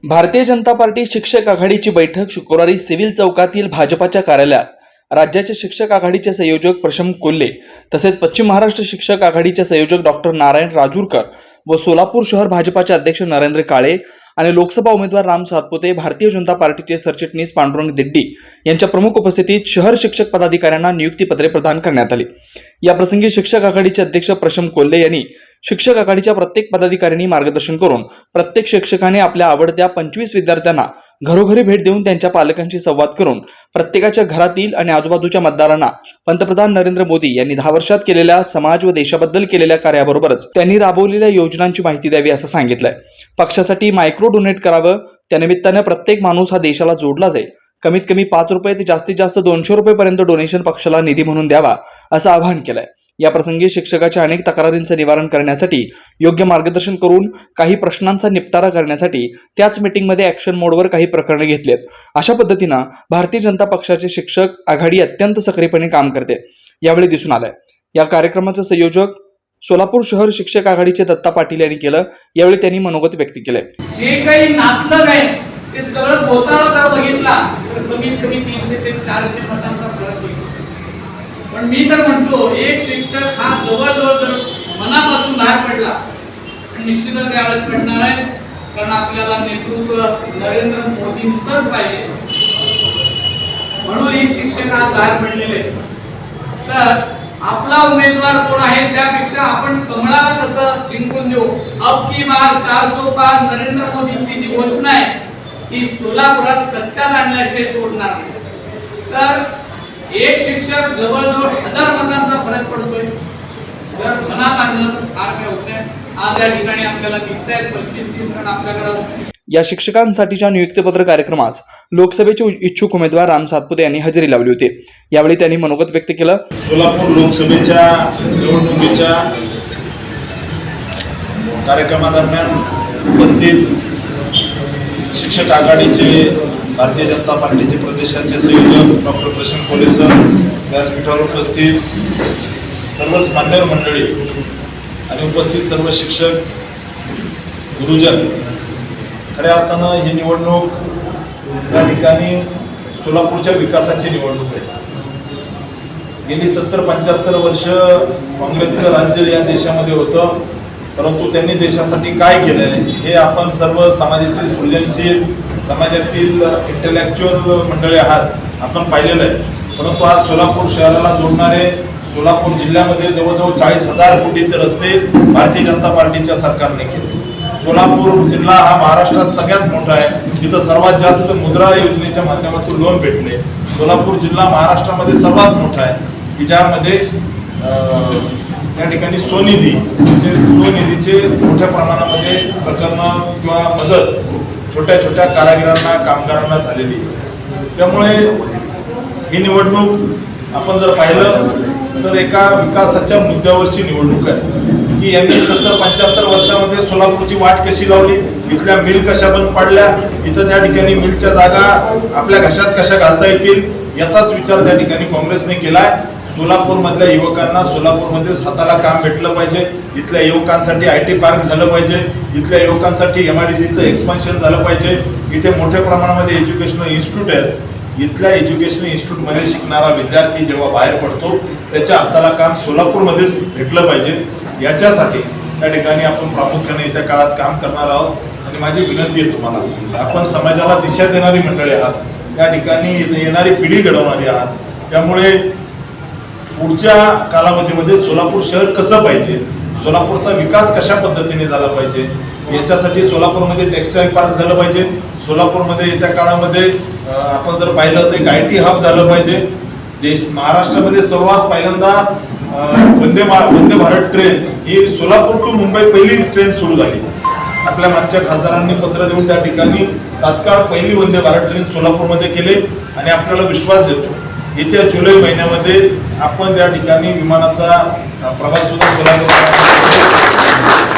Bharatiya Janata party शिक्षक आघाडीची बैठक शुक्रवारी सिव्हिल चौकातील भाजपाच्या कार्यालयात राज्याचे शिक्षक आघाडीचे संयोजक प्रशम कोल्हे तसेच पश्चिम महाराष्ट्र शिक्षक आघाडीचे संयोजक डॉक्टर नारायण राजूरकर व सोलापूर शहर भाजपाचे अध्यक्ष नरेंद्र काळे आणि लोकसभा उमेदवार राम सातपुते, भारतीय जनता पार्टीचे सरचिटणीस पांडुरंग दिड्डी यांच्या प्रमुख उपस्थितीत शहर शिक्षक पदाधिकाऱ्यांना नियुक्तीपत्रे प्रदान करण्यात आली। या प्रसंगी शिक्षक आघाडीचे अध्यक्ष प्रशम कोल्हे यांनी शिक्षक आघाडीच्या प्रत्येक पदाधिकाऱ्यांनी मार्गदर्शन करून प्रत्येक शिक्षकाने आपल्या आवडत्या 25 विद्यार्थ्यांना घरोघरी भेट देऊन त्यांच्या पालकांशी संवाद करून प्रत्येकाच्या घरातील आणि आजूबाजूच्या मतदारांना पंतप्रधान नरेंद्र मोदी यांनी 10 वर्षात केलेल्या समाज व देशाबद्दल केलेल्या कार्याबरोबरच त्यांनी राबवलेल्या योजनांची माहिती द्यावी असं सांगितलंय। पक्षासाठी मायक्रो डोनेट करावं, त्यानिमित्तानं प्रत्येक माणूस हा देशाला जोडला जाईल। कमीत कमी 5 रुपये ते जास्तीत जास्त 200 रुपयेपर्यंत डोनेशन पक्षाला निधी म्हणून द्यावा असं आवाहन केलंय। या प्रसंगी शिक्षकाच्या अनेक तक्रारींचं निवारण करण्यासाठी योग्य मार्गदर्शन करून काही प्रश्नांचा निपटारा करण्यासाठी त्याच मीटिंगमध्ये ऍक्शन मोडवर काही प्रकरणे घेतलीत। अशा पद्धतीनं भारतीय जनता पक्षाचे शिक्षक आघाडी अत्यंत सक्रियपणे काम करते यावेळी दिसून आलंय। या कार्यक्रमाचे संयोजक सोलापूर शहर शिक्षक आघाडीचे दत्ता पाटील यांनी केलं। यावेळी त्यांनी मनोगत व्यक्त केले। जे काही नातलग आहे ते सगळं घोटाळा जर बघितला तर कमीत कमी 300 ते 400 मतांचा फरक येईल। पण मी तर म्हणतो एक शिक्षक हा जवळजवळ जर मनापासून बाहेर पडला निश्चितच त्यावेळेस पडणार आहे, कारण आपल्याला नेतृत्व नरेंद्र मोदींचंच पाहिजे म्हणून हे शिक्षक आज बाहेर पडलेले। तर आपला उमेदवार कोण आहे त्यापेक्षा आपण कमळाला कसं जिंकून देऊ, अब की बार 400 पार नरेंद्र मोदींची जी घोषणा आहे ती सोलापुरात सत्यात आणल्याशिवाय सोडणार नाही। तर एक शिक्षक जवळजवळ 1000 मतांचा फरक पडतोय, जर मनात आणलं तर फार काय होत नाही। आज या ठिकाणी आपल्याला दिसत आहेत 25-30 जण आपल्याकडे। या शिक्षकांसाठीच्या नियुक्तीपत्र कार्यक्रमास लोकसभेचे इच्छुक उमेदवार राम सातपुते यांनी हजेरी लावली होती। यावेळी त्यांनी मनोगत व्यक्त केलं। सोलापूर लोकसभेच्या निवडणुकीच्या कार्यक्रमादरम्यान उपस्थित शिक्षक आघाडीचे भारतीय जनता पार्टीचे प्रदेशाचे संयोजक डॉक्टर प्रशम कोल्हे सर, व्यासपीठावर उपस्थित सर्वच मान्यवर मंडळी आणि उपस्थित सर्व शिक्षक गुरुजन, खऱ्या अर्थानं ही निवडणूक या ठिकाणी सोलापूरच्या विकासाची निवडणूक आहे। गेली 70-75 वर्ष काँग्रेसचं राज्य या देशामध्ये होतं, परंतु त्यांनी देशासाठी काय केलंय हे आपण सर्व समाजातील सृजनशील, समाजातील इंटेलेक्च्युअल मंडळी आहात, आपण पाहिलेलं आहे। परंतु आज सोलापूर शहराला जोडणारे सोलापूर जिल्ह्यामध्ये जवळजवळ 40,000 कोटीचे रस्ते भारतीय जनता पार्टीच्या सरकारने केले। सोलापूर जिल्हा हा महाराष्ट्रात सगळ्यात मोठा आहे, तिथं सर्वात जास्त मुद्रा योजनेच्या माध्यमातून लोन भेटले। सोलापूर जिल्हा महाराष्ट्रामध्ये सर्वात मोठा आहे की ज्यामध्ये त्या ठिकाणी स्वनिधीचे मोठ्या प्रमाणामध्ये प्रकरणं किंवा मदत छोट्या छोट्या कारागिरांना, कामगारांना झालेली। त्यामुळे ही निवडणूक आपण जर पाहिलं तर एका विकासाच्या मुद्द्यावरची निवडणूक आहे की यांनी 70-75 वर्षामध्ये सोलापूरची वाट कशी लावली, इथल्या मिल कशा बंद पाडल्या, इथं त्या ठिकाणी मिलच्या जागा आपल्या घशात कशा घालता येतील याचाच विचार त्या ठिकाणी काँग्रेसने केलाय। सोलापूरमधल्या युवकांना सोलापूरमध्येच हाताला काम भेटलं पाहिजे, इथल्या युवकांसाठी IT पार्क झालं पाहिजे, इथल्या युवकांसाठी MIDCचं एक्सपान्शन झालं पाहिजे, इथे मोठ्या प्रमाणामध्ये एज्युकेशनल इन्स्टिट्यूट आहेत। इथल्या एज्युकेशनल इन्स्टिट्यूटमध्ये शिकणारा विद्यार्थी जेव्हा बाहेर पडतो त्याच्या हाताला काम सोलापूरमध्ये भेटलं पाहिजे, याच्यासाठी त्या ठिकाणी आपण प्रामुख्याने येत्या काळात काम करणार आहोत। आणि माझी विनंती आहे तुम्हाला, आपण समाजाला दिशा देणारी मंडळी आहात, या ठिकाणी येणारी पिढी घडवणारी आहात, त्यामुळे पुढच्या कालावधीमध्ये सोलापूर शहर कसं पाहिजे, सोलापूरचा विकास कशा पद्धतीने झाला पाहिजे, याच्यासाठी सोलापूरमध्ये टेक्सटाईल पार्क झालं पाहिजे। सोलापूरमध्ये येत्या काळामध्ये आपण जर पाहिलं तर एक IT हब झालं पाहिजे। महाराष्ट्रामध्ये सर्वात पहिल्यांदा वंदे भारत ट्रेन ही सोलापूर टू मुंबई पहिली ट्रेन सुरू झाली। आपल्या मागच्या खासदारांनी पत्र देऊन त्या ठिकाणी तात्काळ पहिली वंदे भारत ट्रेन सोलापूरमध्ये केले आणि आपल्याला विश्वास देतो येत्या जुलै महिन्यामध्ये आपण त्या ठिकाणी विमानाचा प्रवास सुद्धा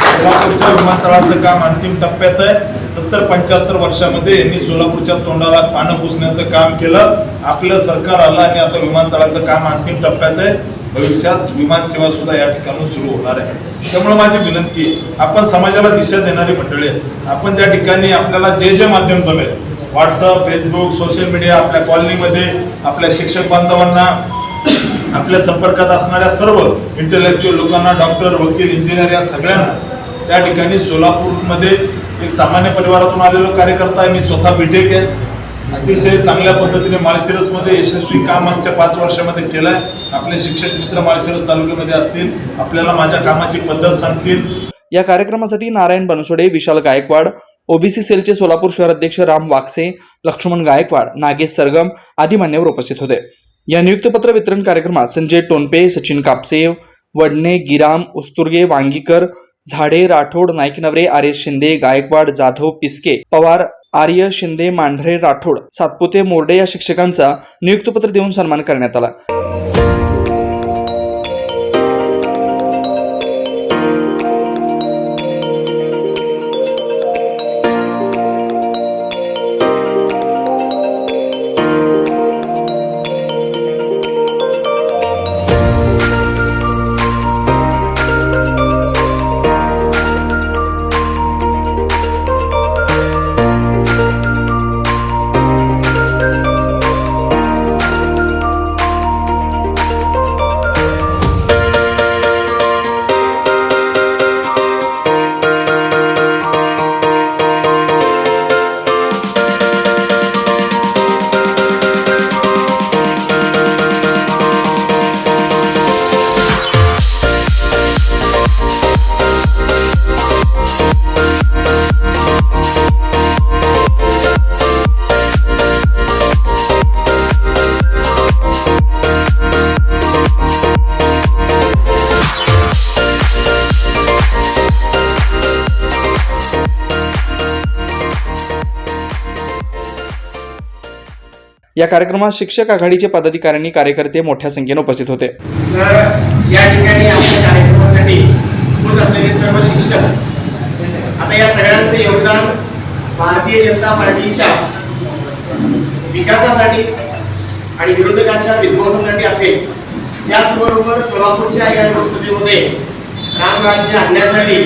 सोलापूरच्या विमानतळाचं काम अंतिम टप्प्यात आहे। 70-75 वर्षामध्ये यांनी सोलापूरच्या तोंडाला पानं पुसण्याचं काम केलं. आपलं सरकार आलं आणि आता विमानतळाचं काम अंतिम टप्प्यात आहे. भविष्यात विमान सेवा सुद्धा या ठिकाणी सुरू होणार आहे. त्यामुळे माझी विनंती आहे, आपण समाजाला दिशा देणारी मंडळी आहे. आपण त्या ठिकाणी आपल्याला जे माध्यम जमेल, व्हॉट्सअप, फेसबुक, सोशल मीडिया, आपल्या कॉलनीमध्ये आपल्या शिक्षक बांधवांना, आपल्या संपर्कात असणाऱ्या सर्व इंटेलेक्च्युअल लोकांना, डॉक्टर, वकील, इंजिनियर या सगळ्यांना त्या ठिकाणी सोलापूरमध्ये एक सामान्य परिवारातून आलेलो कार्यकर्ता आहे. मी स्वतः बीटेक आहे. अतिशय चांगल्या पद्धतीने माळशिरसमध्ये यशस्वी काम मागच्या 5 वर्षामध्ये केलंय. आपले शिक्षक मित्र माळशिरस तालुक्यामध्ये असतील, आपल्याला माझ्या कामाची पद्धत सांगतील. या कार्यक्रमासाठी नारायण बनसोडे, विशाल गायकवाड, ओबीसी सेलचे सोलापूर शहर अध्यक्ष राम वाकसे, लक्ष्मण गायकवाड, नागेश सरगम आदी मान्यवर उपस्थित होते. या नियुक्तपत्र वितरण कार्यक्रमात संजय टोनपे, सचिन कापसे, वडणे, गिराम, उस्तुर्गे, वांगीकर, झाडे, राठोड, नाईकनवरे, आर्यस शिंदे, गायकवाड, जाधव, पिस्के, पवार, आर्य, शिंदे, मांढरे, राठोड, सातपुते, मोर्डे या शिक्षकांचा नियुक्तपत्र देऊन सन्मान करण्यात आला. या कार्यक्रमात शिक्षक आघाडीचे पदाधिकारी कार्यकर्ते मोठ्या संख्येने उपस्थित होते. तर या ठिकाणी आपल्या कार्यक्रमासाठी खुश असलेले सर्व शिक्षक, आता या सगळ्यांचे योगदान भारतीय जनता पार्टीच्या विकासासाठी आणि विरोधकाच्या विध्वंसासाठी असेल. त्याचबरोबर सोलापूरच्या या लोकसभेमध्ये रामराज्य आणण्यासाठी,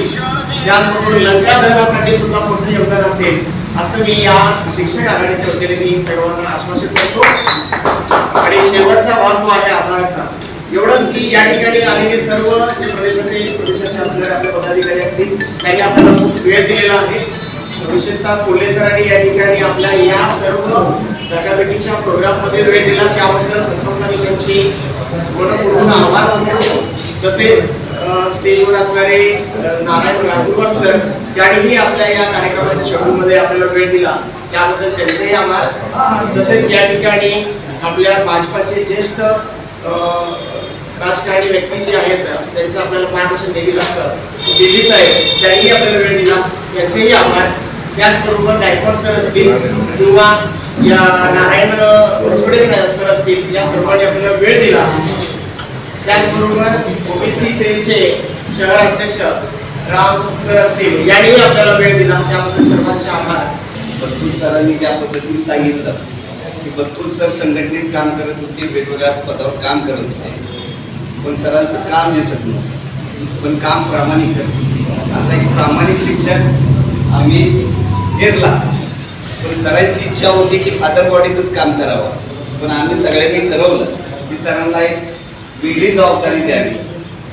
त्याचबरोबर लंका दहनासाठी सुद्धा मोठं योगदान असेल असं मी या शिक्षक आघाडीच्या वतीने मी सर्वांना आश्वासित करतो. आणि शेवटचा भाग जो आहे आभाराचा, एवढंच की या ठिकाणी आलेले सर्व जे प्रदेशाचे असणारे आपले पदाधिकारी असतील त्यांनी आपल्याला खूप वेळ दिलेला आहे. विशेषतः कोल्हे सरांनी या ठिकाणी आपल्या या सर्व धकाधकीच्या प्रोग्राममध्ये वेळ दिला, त्याबद्दल प्रथमतः मी त्यांची मनपूर्वक आभार मानतो. तसेच स्टेजवर असणारे नारायण राजूर सर, त्यांनीही आपल्या या कार्यक्रमाच्या शेड्यूलमध्ये आपल्याला वेळ दिला, त्याबद्दल त्यांचेही आभार. तसेच या ठिकाणी आपल्या भाजपाचे ज्येष्ठ राजकारणी व्यक्ती जे आहेत, त्यांचं आपल्याला मार्गदर्शन नेहमी लागतं, दिल्ली साहेब, त्यांनी आपल्याला वेळ दिला, त्यांचेही आभार. त्याचबरोबर गायकवाड सर असतील किंवा या नारायण बनसोडे सर असतील, या सर्वांनी आपल्याला वेळ दिला. त्याचबरोबर ओबीसी सेलचे शहर अध्यक्ष राम सर असतील, यांनीही आपल्याला वेळ दिला, त्याबद्दल सर्वांचे आभार. बत्तूर सरांनी ज्या पद्धतीने सांगितलं की बत्तूर सर संघटनेत काम करत होते, वेगवेगळ्या पदावर काम करत होते, पण सरांचं काम दिसत नव्हतं, पण काम प्रामाणिक करत. असा एक प्रामाणिक शिक्षक आम्ही घेरला. पण सरांची इच्छा होती की फादर बॉडीतच काम करावं, पण आम्ही सगळ्यांनी ठरवलं की सरांना एक वेगळी जबाबदारी द्यावी,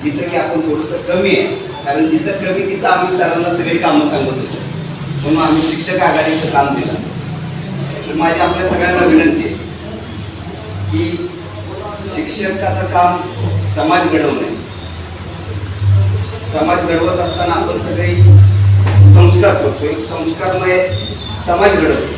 जिथं की आपण थोडंसं कमी आहे, कारण जिथं कमी तिथं आम्ही सरांना सगळी कामं सांगत होतो, म्हणून आम्ही शिक्षक आघाडीचं काम दिलं. तर माझी आपल्या सगळ्यांना विनंती आहे की शिक्षकाचं काम समाज घडवणे. समाज घडवत असताना आपण सगळे संस्कार करतो, एक संस्कारमय समाज घडवतो.